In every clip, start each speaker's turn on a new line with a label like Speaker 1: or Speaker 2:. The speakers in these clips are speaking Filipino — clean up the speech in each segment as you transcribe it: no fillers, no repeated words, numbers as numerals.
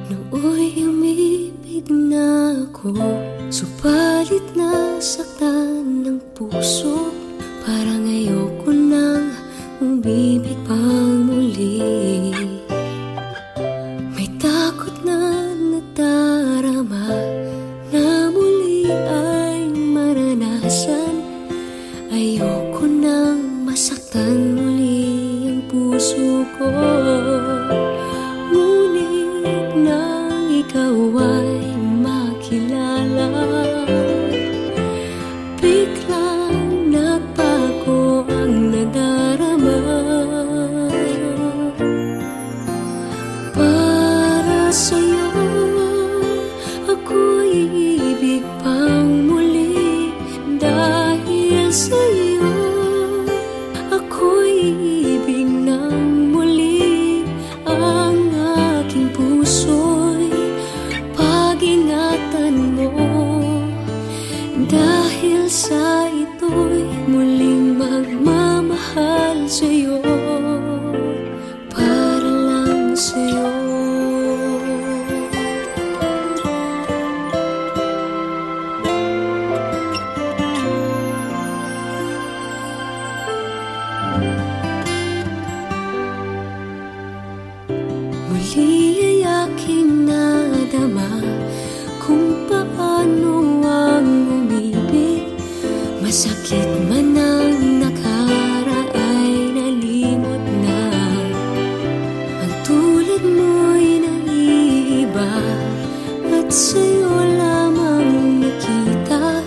Speaker 1: Nooy umibig na ako, subalit nasaktan ng puso. Parang ayoko nang umibig pang muli. May takot na nadarama na muli ay maranasan. Ayoko nang masaktan muli ang puso ko. Ngunit nang ikaw ay makilala, biglang nagbago ang nadarama. Para sa'yo ako'y ibig pang muli. Dahil sa'yo ako'y ibig ng muli. Ang aking puso'y pag-ingatan mo. Dahil sa ito'y muling magmamahal sa'yo, para lang sa'yo. Muli ay aking nadama kung paano ang umibig. Masakit man ang nakaraay, nalimot na. Ang tulad mo'y naiiba, at sa'yo lamang nakita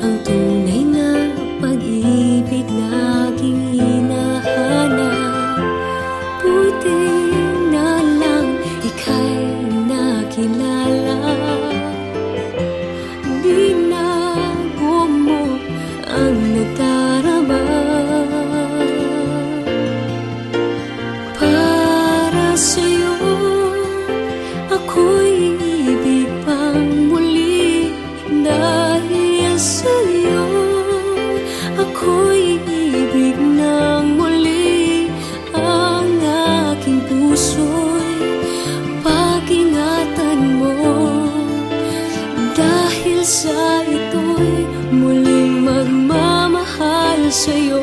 Speaker 1: ang tunay na pag-ibig na aking hinahanap. Buti na lang ika'y nakilala. Binago mo ang nadarama. Para sa'yo ako'y ibig pang muli. Dahil sa'yo ako'y ibig ng muli. Ang aking puso'y pag-ingatan mo. Dahil sa ito'y muling magmamahal sa'yo,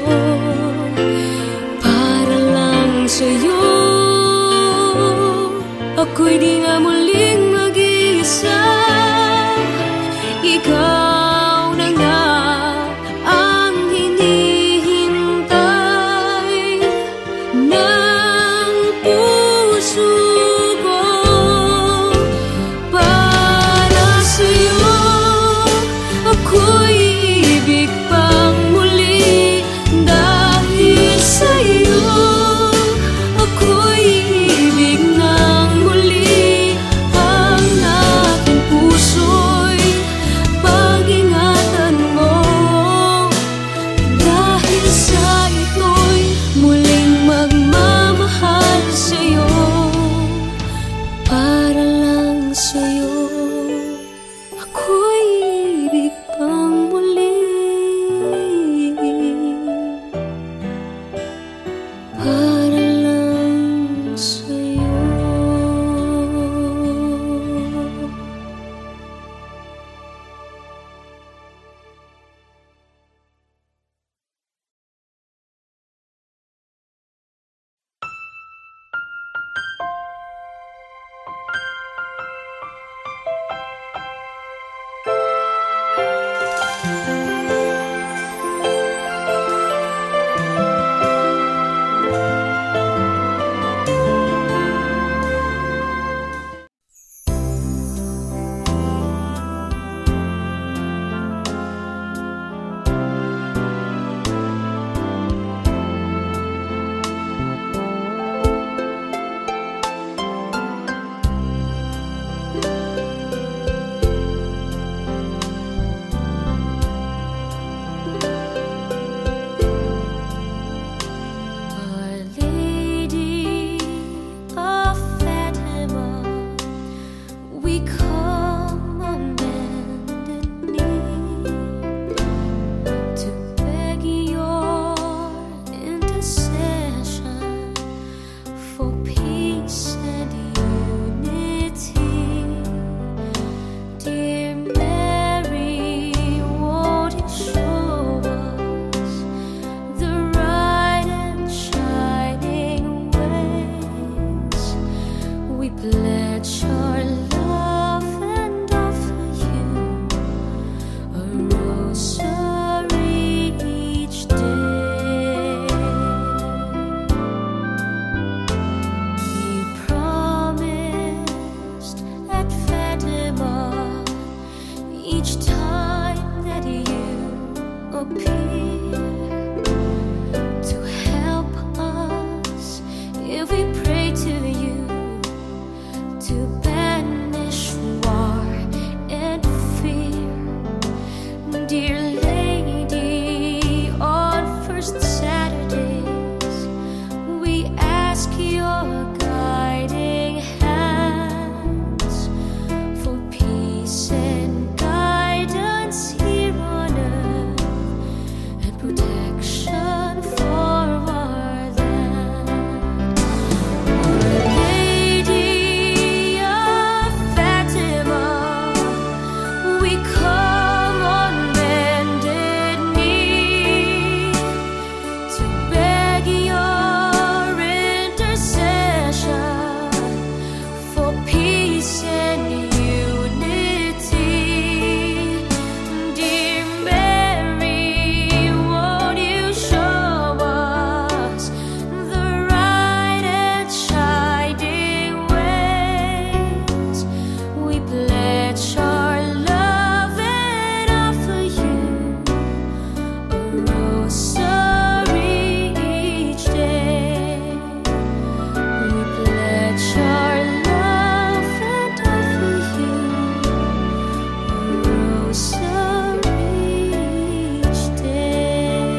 Speaker 1: para lang sa'yo. Ako'y di nga muling mag-iisa. Ikaw na nga ang hinihintay ng puso ko. Para sa'yo ako'y ibig pang muli. Dahil sa'yo ako'y ibig ng muli. Ang aking puso'y pag-ingatan mo. Dahil sa ito'y muling magmamahal sa'yo, para lang sa'yo. Ako'y ibig pang muli. Para lang sa'yo. pledge our love and offer you a rosary each day. You promised at Fatima each time that you appear to help us if we pray to you, to banish war and fear. Dear Lady, on first Saturdays we ask your guiding hands for peace and guidance here on earth and protection for our land. Our Lady of Fatima, we come on bended knee to beg your intercession for peace and unity. Dear Mary, won't you show us the right and shining ways? We pledge our love and offer you a rosary each day. We pledge our love and offer you a rosary each day.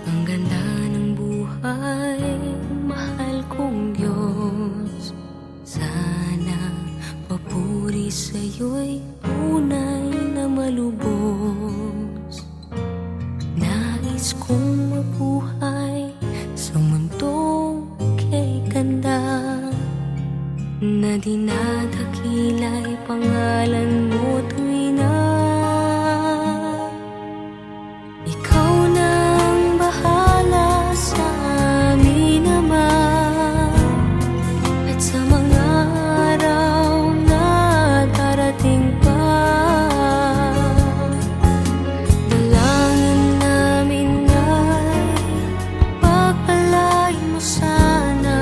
Speaker 1: Ang ganda ng buhay, mahal kong Diyos. Sana papuri sa'yo'y tunay na malubos. Nais kong mabuhay sa mundong kay ganda, na dinadakila'y pangalan mo tuwing na ikaw nang bahala sa amin naman. At sa mga araw na darating pa, dalangin namin ay pagpalain mo sana.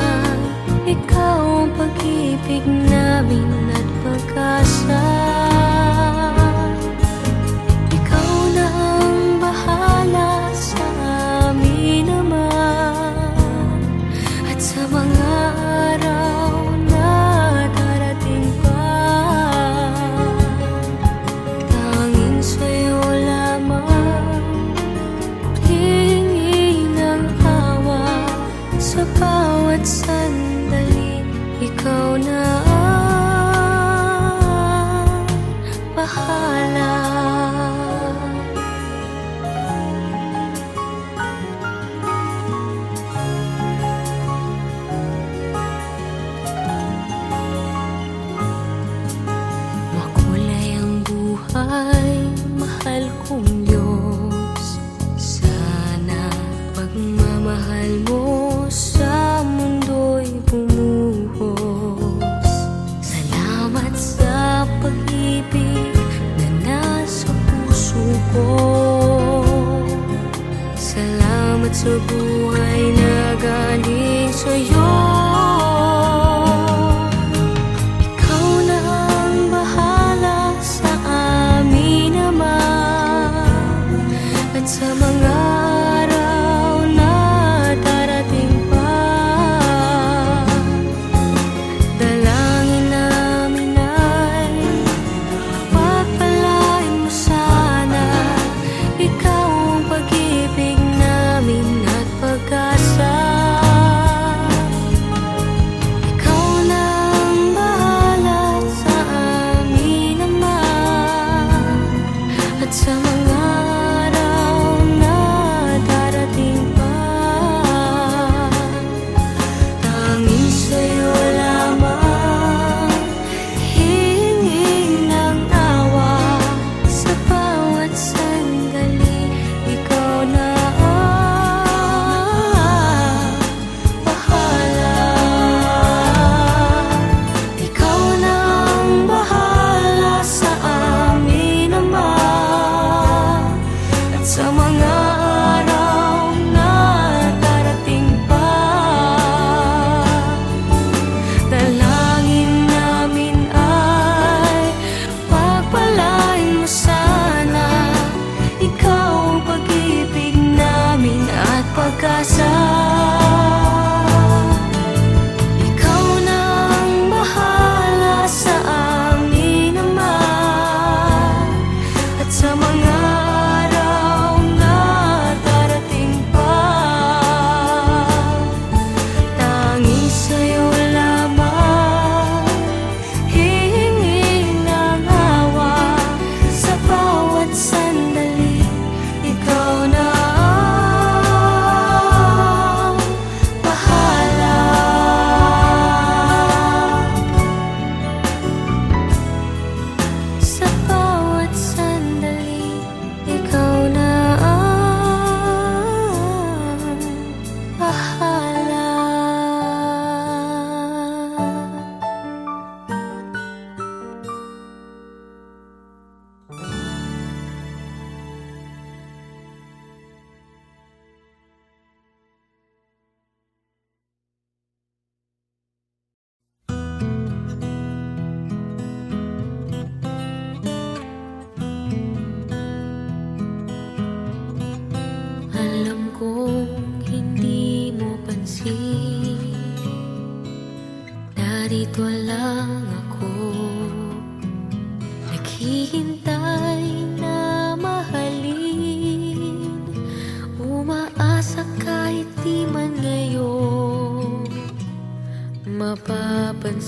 Speaker 1: Ikaw ang pag-ibig namin at pag-asa. Ikaw na ang bahala sa amin naman. At sa mga araw na darating pa, tanging sa'yo lamang hihingi ng awa sa bawat sandali. Ikaw na ang bahala. Makulay ang buhay, mahal kong Diyos. Sana pagmamahal mo sa mundo'y bumuhos. Salamat sa pag-ibig na nasa puso ko. Salamat sa buhay na galing sa'yo. Ikaw na ang bahala sa amin naman. At sa mga araw na darating pa, dalangin namin ay pagpalain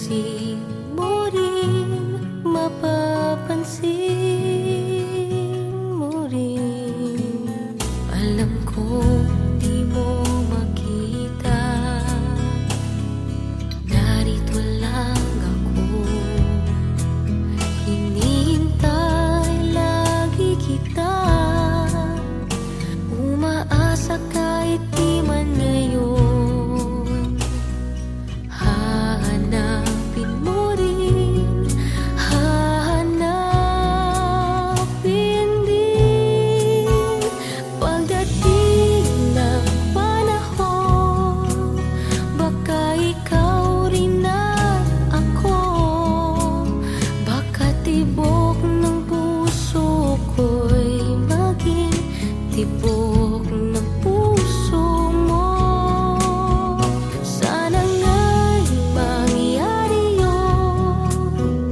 Speaker 1: Tipapansin mo rin, mapapansin mo rin. Alam kong di mo makita, narito lang ako. Hinihintay lagi kita, umaasa kahit di man ngayon. Hahanapin mo rin, hahanapin din. Pagdating ng panahon, baka ikaw rin at ako, baka tibok ng puso ko'y maging tibok ng puso mo. Sana nga'y mangyari yun,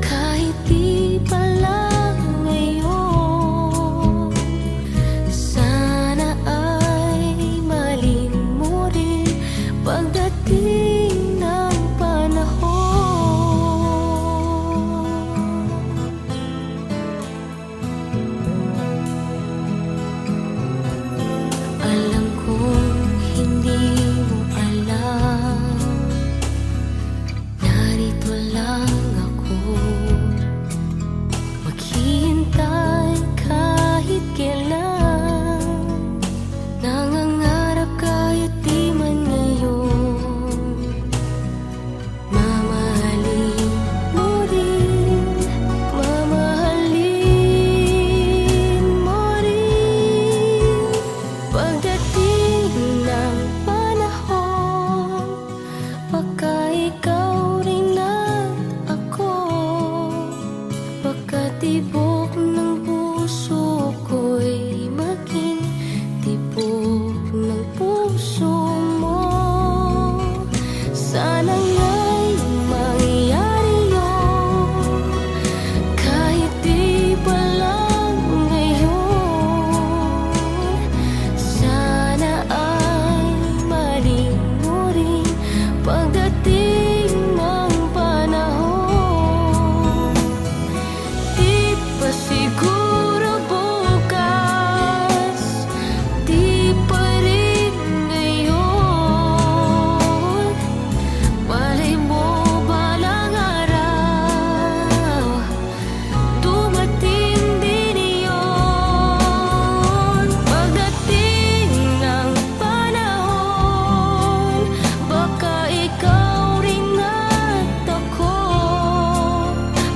Speaker 1: kahit di pa lang ngayon. Sana ay mahalin mo rin pagdating ng panahon. Alam kong hindi mo alam, narito lang ako, maghihintay kahit kailan. Nangangarap kahit di man ngayon. Mamahalin mo rin, mamahalin mo rin. Pagdating ng panahon, baka ikaw rin at ako, baka tibok ng puso ko'y maging tibok ng puso mo. Sana nga'y mangyari yun, kahit di pa lang ngayon. Sana ay mahalin mo rin pagdating ng panahon. Di pa siguro bukas, di pa rin ngayon. Malay mo balang araw, dumating din iyon. Pagdating ng panahon, baka ikaw rin at ako,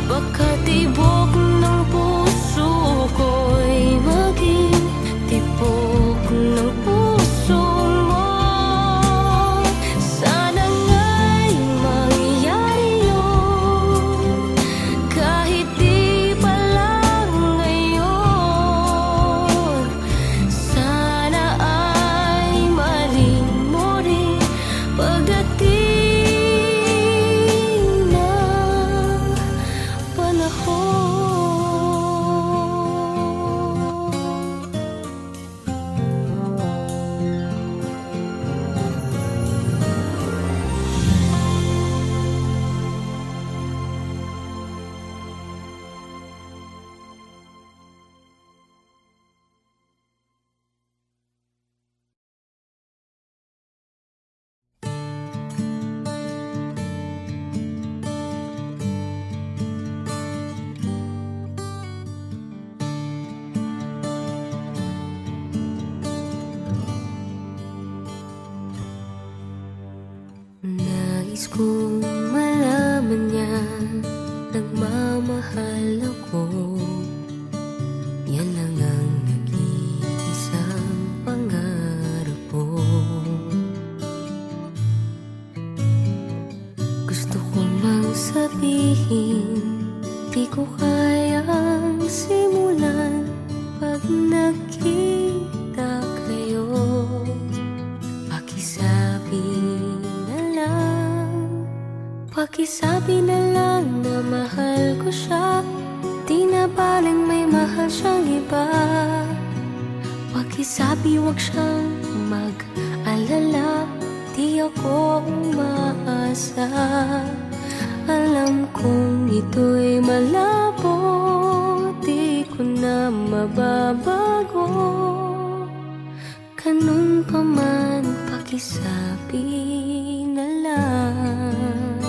Speaker 1: baka tibok ng puso ko'y maging tibok ng puso mo. Sana nga'y mangyari yun, kahit di pa lang ngayon. Sana ay mahalin mo rin pagdating ng panahon. Nais kong malaman niya, nagmamahal ako. Yan lang ang nag-iisang pangarap ko. Gusto kong mang sabihin, di ko kayang simulan pag nakita kayo. Pakisabi na lang na mahal ko siya, di na baling may mahal siyang iba. Pakisabi wag siyang mag-alala, di ako umaasa. Alam kong ito'y malabo, di ko na mababago. Ganun pa man, pakisabi na lang.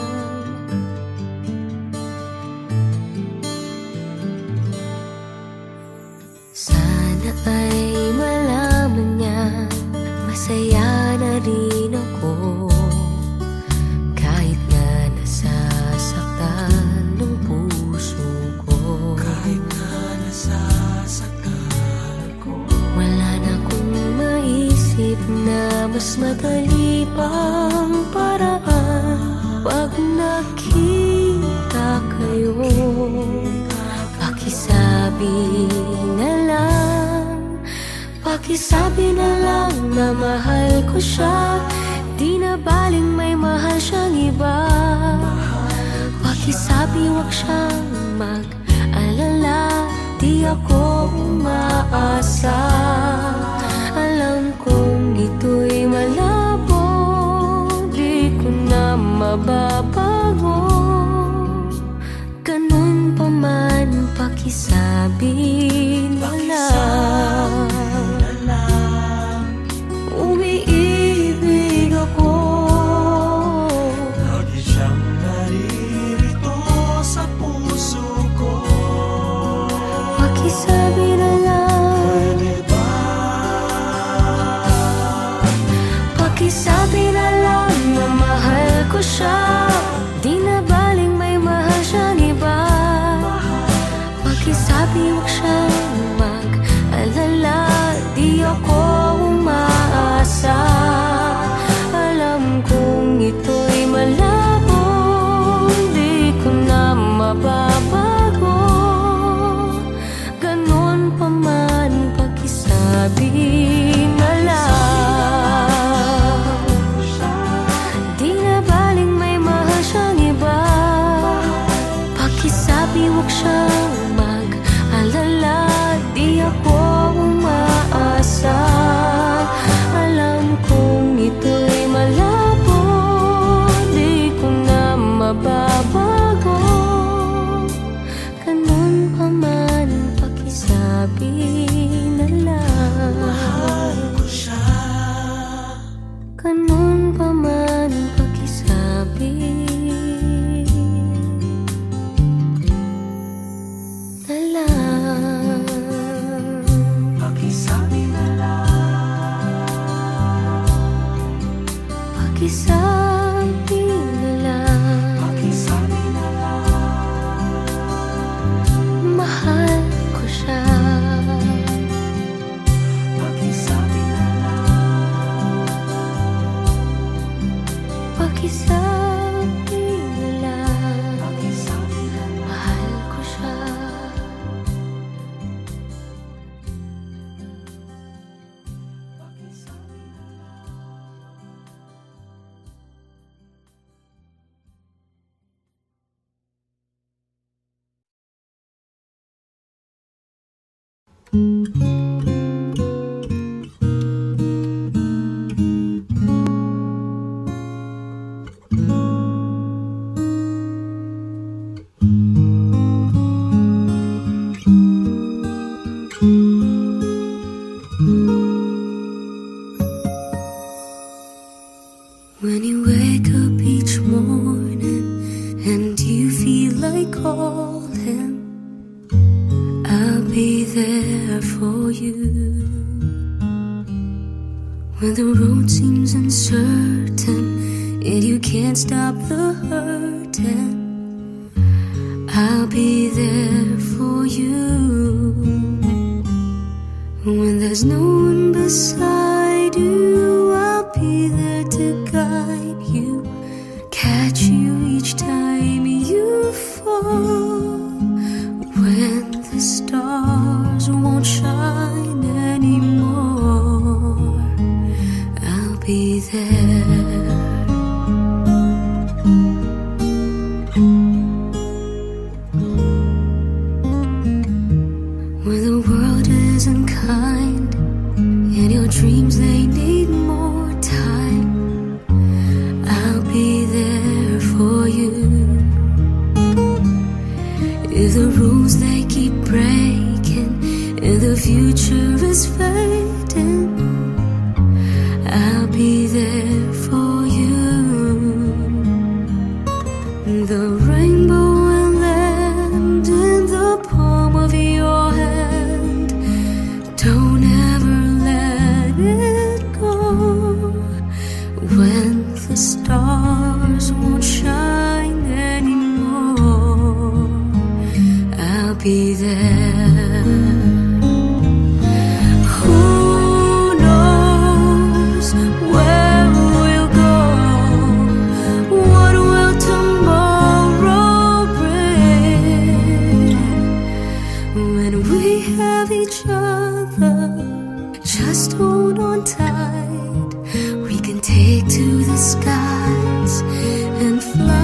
Speaker 1: Sana ay malaman niya, masaya na rin ako. Kahit na nasasaktan ng puso ko, kahit na nasasaktan ko, wala na akong maisip na mas madali pang paraan. Pag nakita kayo, pakisabi na lang, pakisabi na lang na mahal ko siya. Di na baling may mahal siyang iba. Pakisabi wag siyang mag-alala, di ako umaasa. Alam kong ito'y malabo, di ko na mababago. Ganun pa man, pakisabi na lang. Umiibig ako,
Speaker 2: lagi siyang naririto sa puso ko.
Speaker 1: pakisabi na lang.
Speaker 2: Pwede ba?
Speaker 1: Pakisabi na lang na mahal ko siya. Di na baling may mahal siyang iba. Pakisabi wag siyang mag-alala, di ako umaasa. Alam kong ito'y malabo, di ko na mababago. Ganun pa man, pakisabi na lang. Di na baling may mahal siyang iba. Pakisabi wag siyang mag-alala, di ako umaasa. Alam kong ito'y malabo, di ko na mababago. Ganun pa man, pakisabi na lang.
Speaker 2: Mahal ko siya.
Speaker 1: Ganun pa man, pakisabi na lang.
Speaker 2: Pakisabi na lang.
Speaker 1: Pakisabi na lang.
Speaker 2: Pakisabi na lang.
Speaker 1: Mahal ko siya.
Speaker 2: Pakisabi na lang.
Speaker 1: Pakisabi na lang.
Speaker 2: Pakisabi na lang.
Speaker 1: Mahal ko siya. When you wake up each morning and you feel like calling, I'll be there for you. When the road seems uncertain and you can't stop the hurting, I'll be there for you. When there's no one beside you, I'll be there to guide you, catch you each time you fall. When the stars won't shine anymore, I'll be there. When the world isn't kind and your dreams, they need more time, I'll be there for you. future is fading, I'll be there for you. The rainbow will land in the palm of your hand. Don't ever let it go. When the stars won't shine anymore, I'll be there. Who knows where we'll go? What will tomorrow bring? When we have each other, just hold on tight. We can take to the skies and fly.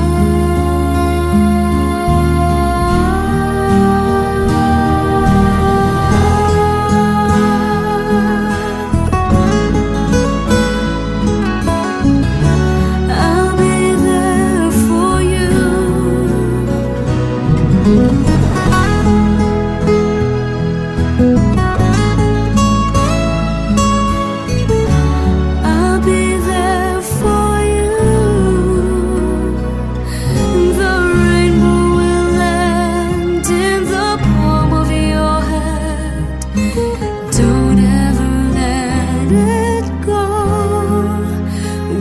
Speaker 1: I'll be there for you. I'll be there for you. The rainbow will land in the palm of your hand. Don't ever let it go.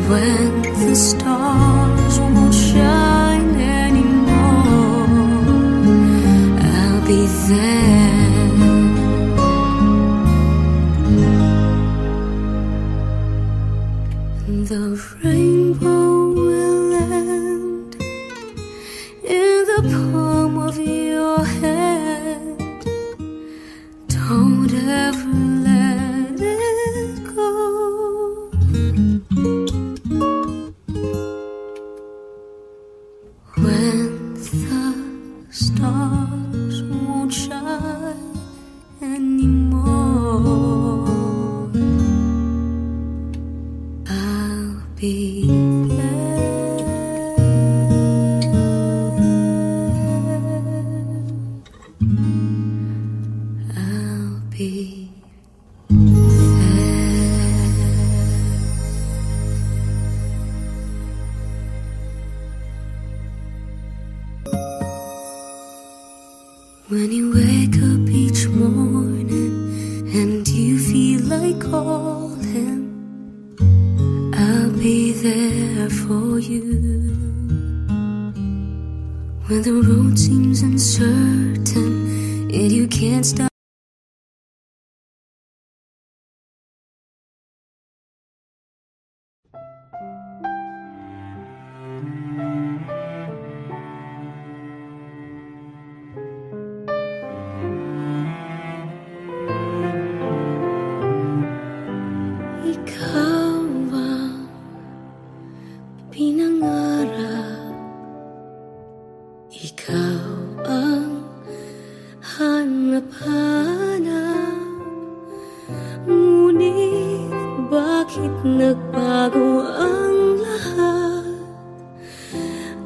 Speaker 1: When the stars won't shine anymore, I'll be there. The rainbow will land in the palm of your hand. Don't ever let it go. When the stars won't shine anymore, I'll be there. I'll be there. When you wake up each morning and you feel like calling, I'll be there for you. When the road seems uncertain and you can't stop. Ikaw ang pinangarap, ikaw ang hanap-hanap. Ngunit bakit nagbago ang lahat?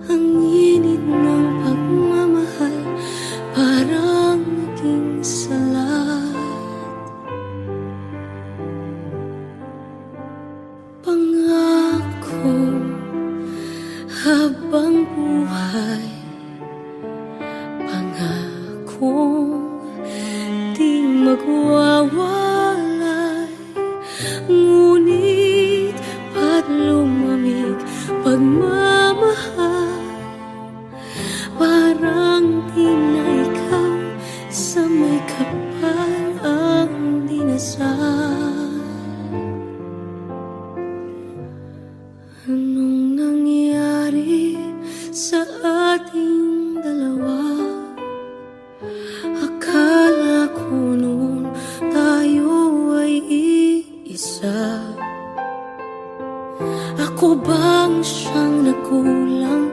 Speaker 1: Ang init ng pagmamahal parang naging salat. Pangako habang buhay, pangakong di magwawalay. Ngunit ba't lumamig pagmamahal? Parang di na ikaw sa may kapal ang dinasal. Anong nangyari sa ating dalawa? Akala ko noon tayo ay iisa. Ako bang siyang nagkulang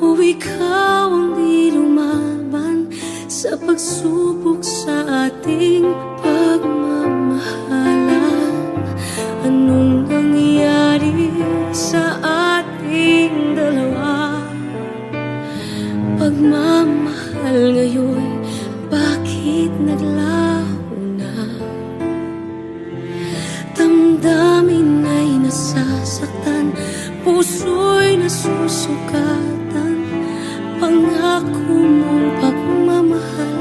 Speaker 1: o ikaw ang di lumaban sa pagsubok sa ating pagmamahalan? Anong nangyari sa ating dalawa? Pagmamahal ngayon, bakit naglaho na? nasasaktan, puso'y nasusugatan. Pangako mong pagmamahal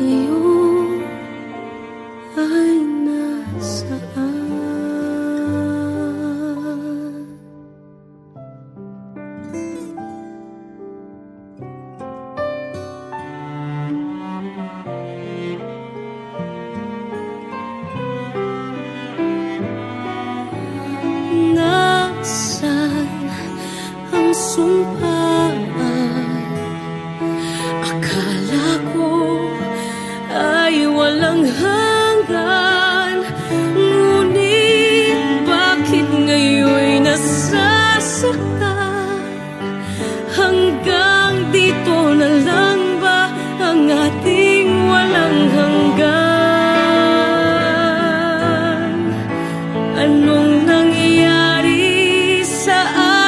Speaker 1: ngayon ay nasaan? Nasaan ang sumpaan? Akala ko ay walang hanggan, ngunit bakit ngayon'y nasasaktan? Hanggang dito na lang ba ang ating walang hanggan? Anong nangyari sa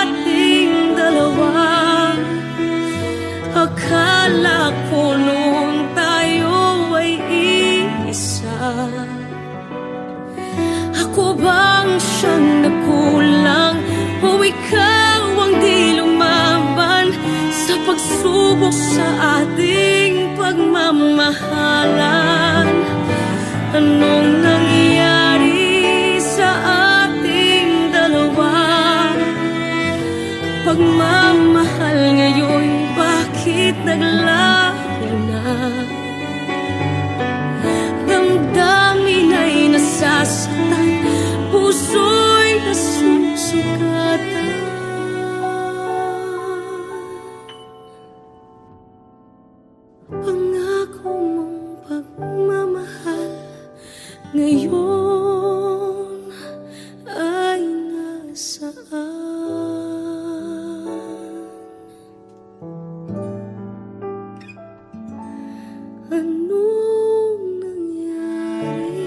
Speaker 1: ating dalawa? Akala ko noon tayo ay iisa. Ako bang siyang nagkulang, o ikaw ang di lumaban sa pagsubok sa ating pagmamahalan? Anong nangyari sa ating dalawa? Pagmamahal ngayon, bakit naglaho na? Damdamin ay nasasaktan, puso'y nasusugatan. Pangako mong pagmamahal ngayon ay nasaan? Anong nangyari?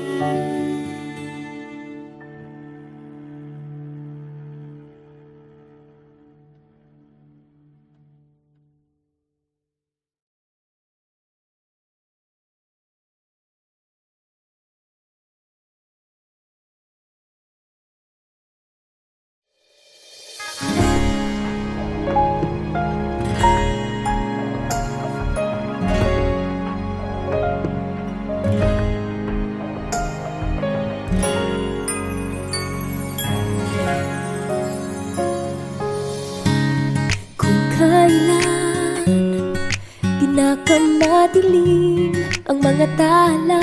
Speaker 1: Kailan pinakamadilim ang mga tala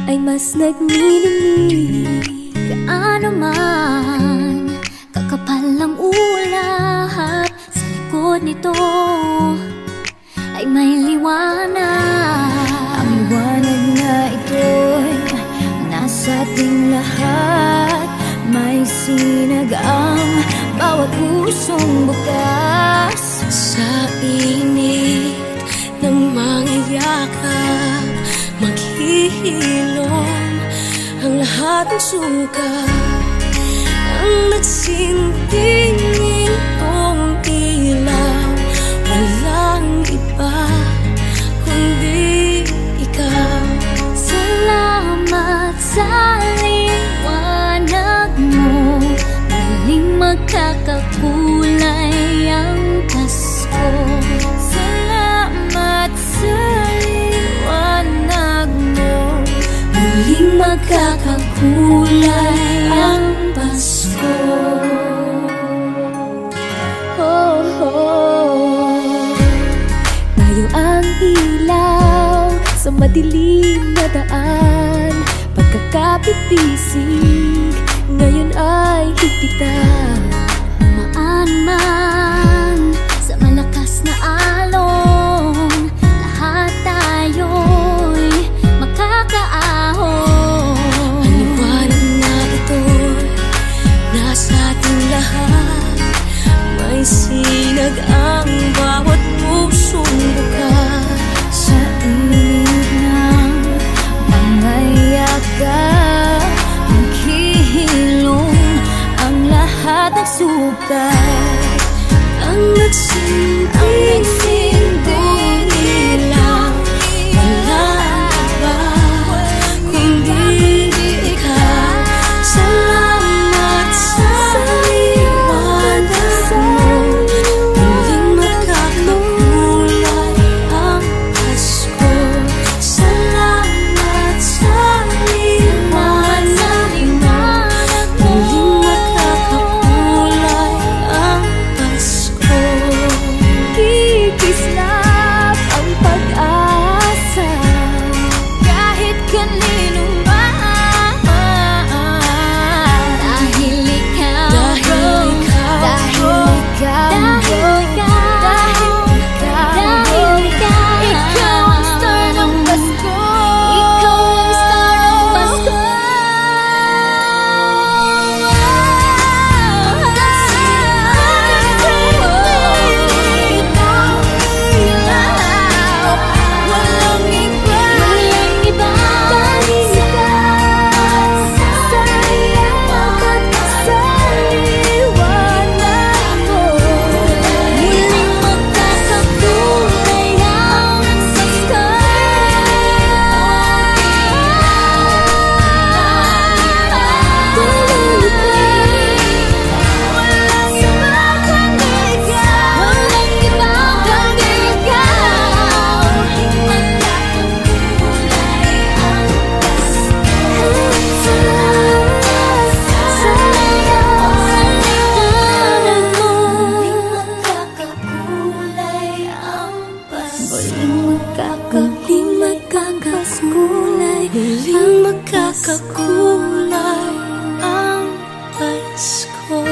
Speaker 1: ay mas nagniningning. Gaano man kakapal ang ulap, sa likod nito ay may liwanag. Ang liwanag na ito'y nasa ating lahat, may sinag ang bawat pusong bukas. Sa init ng mga yakap, maghihilom ang lahat ng sugat. Ang nagsinting itong ilaw, walang iba kundi ikaw. Salamat sa liwanag mo, muling magkakakulay ang Pasko. Salamat sa liwanag mo, muling magkakakulay ang Pasko. Oh, oh. Tayo ang ilaw sa madilim na daan, pagkakapitisig ngayon ay higpitan. Umaan man sa malakas na alon, lahat tayo'y makakaahon. Ang liwanag na ito nasa ating lahat, may sinag ang bawat pusong bukas. Sa init ng mga yakap, maghihilom ang lahat ng sugat. Nagkakulay ang Pasko.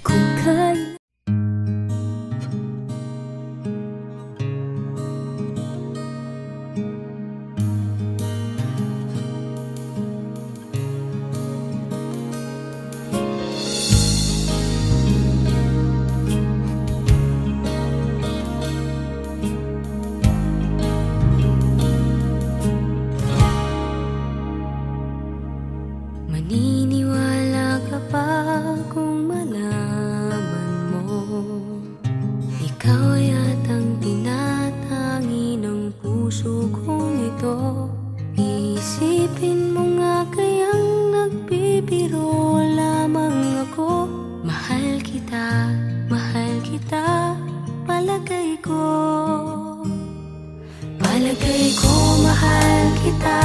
Speaker 1: Kung kailan maniniwala ka pa kung malaman mo ikaw yatang tinatangi ng puso kong ito. Iisipin mo nga kayang nagbibiro lamang ako. Mahal kita, palagay ko. Palagay ko mahal kita,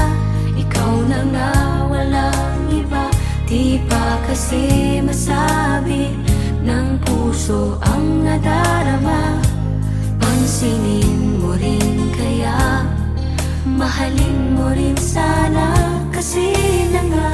Speaker 1: ikaw na nga walang iba. Di ba kasi masabi ng puso ang nadarama? Pansinin mo rin kaya, mahalin mo rin sana. Kasi na nga